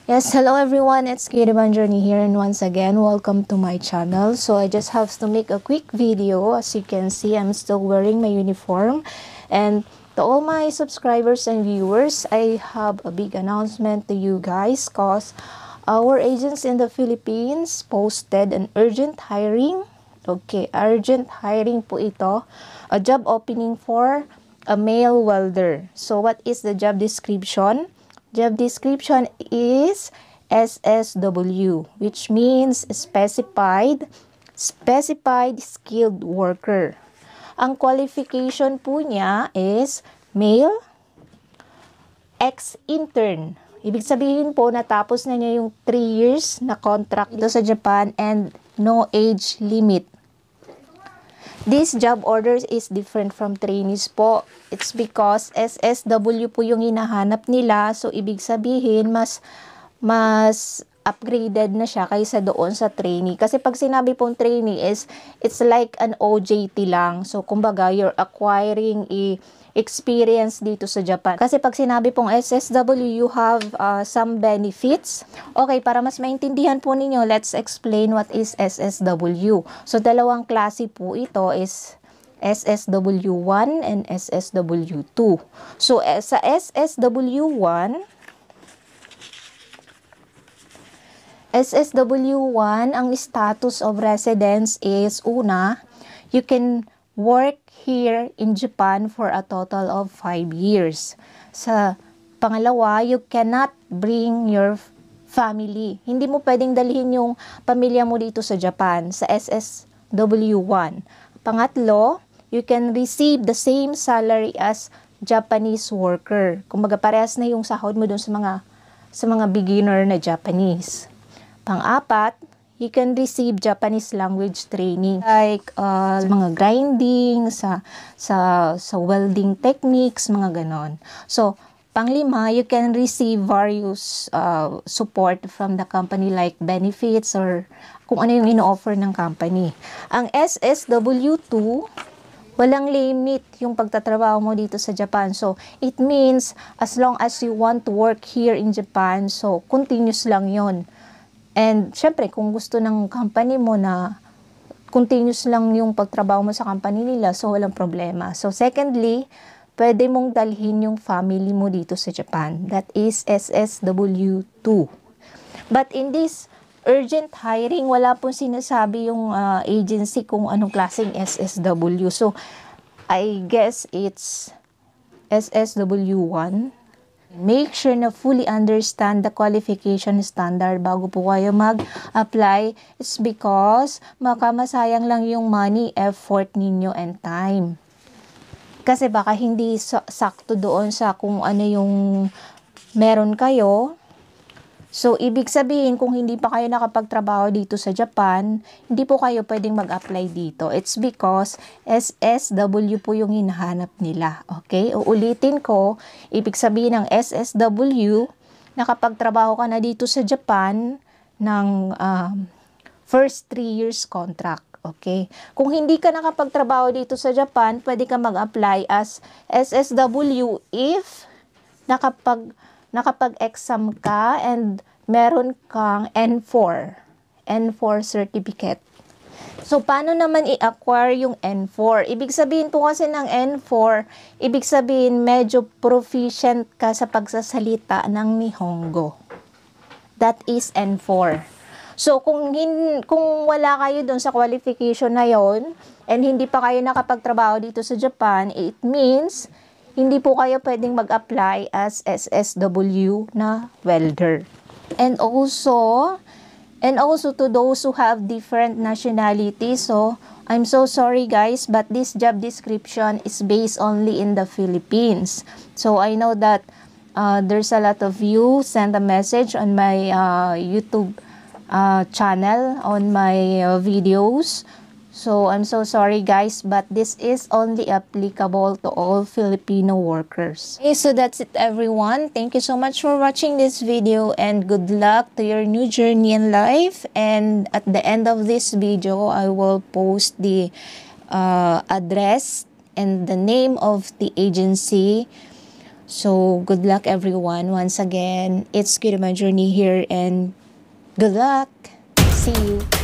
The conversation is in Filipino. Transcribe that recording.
Yes, hello everyone, it's Katie Journey here, and once again, welcome to my channel. So I just have to make a quick video. As you can see, I'm still wearing my uniform, and to all my subscribers and viewers, I have a big announcement to you guys cause our agents in the Philippines posted an urgent hiring. Okay, urgent hiring po ito. A job opening for a male welder. So what is the job description? Job description is SSW, which means specified skilled worker. Ang qualification po niya is male, ex-intern. Ibig sabihin po, natapos na niya yung 3 years na contract dito sa Japan and no age limit. This job orders is different from trainees po. It's because SSW po yung hinahanap nila. So, ibig sabihin, mas upgraded na siya kaysa doon sa trainee. Kasi pag sinabi pong trainee it's like an OJT lang. So, kumbaga, you're acquiring experience dito sa Japan. Kasi pag sinabi pong SSW, you have some benefits. Okay, para mas maintindihan po ninyo, let's explain what is SSW. So, dalawang klase po ito is SSW1 and SSW2. So, sa SSW1, ang status of residence is una, you can work here in Japan for a total of 5 years. Sa pangalawa, you cannot bring your family. Hindi mo pwedeng dalhin yung pamilya mo dito sa Japan, sa SSW1. Pangatlo, you can receive the same salary as Japanese worker. Kumbaga parehas na yung sahod mo dun sa mga beginner na Japanese. Pang-apat, you can receive Japanese language training like mga grinding, sa welding techniques, mga ganon. So, panglima, you can receive various support from the company like benefits or kung ano yung ino-offer ng company. Ang SSW2, walang limit yung pagtatrabaho mo dito sa Japan. So, it means as long as you want to work here in Japan, so continuous lang yon. And, syempre, kung gusto ng company mo na continuous lang yung pagtrabaho mo sa company nila, so walang problema. So, secondly, pwede mong dalhin yung family mo dito sa Japan. That is SSW2. But in this urgent hiring, wala pong sinasabi yung agency kung anong klaseng SSW. So, I guess it's SSW1. Make sure na fully understand the qualification standard bago po kayo mag-apply. It's because makamasayang lang yung money, effort ninyo, and time. Kasi baka hindi sakto doon sa kung ano yung meron kayo. So, ibig sabihin, kung hindi pa kayo nakapagtrabaho dito sa Japan, hindi po kayo pwedeng mag-apply dito. It's because SSW po yung hinahanap nila. Okay? Uulitin ko, ibig sabihin ng SSW, nakapagtrabaho ka na dito sa Japan ng first 3 years contract. Okay? Kung hindi ka nakapagtrabaho dito sa Japan, pwede ka mag-apply as SSW if nakapag-exam ka and meron kang N4 certificate. So, paano naman i-acquire yung N4? Ibig sabihin po kasi ng N4, ibig sabihin medyo proficient ka sa pagsasalita ng Nihongo. That is N4. So, kung wala kayo doon sa qualification na yon and hindi pa kayo nakapagtrabaho dito sa Japan, it means hindi po kayo pwedeng mag-apply as SSW na welder. And also to those who have different nationalities, so I'm so sorry guys, but this job description is based only in the Philippines. So I know that there's a lot of you send a message on my YouTube channel, on my videos. So, I'm so sorry guys, but this is only applicable to all Filipino workers. Okay, so that's it everyone. Thank you so much for watching this video and good luck to your new journey in life. And at the end of this video, I will post the address and the name of the agency So, good luck everyone. Once again, it's good my journey here and good luck. See you.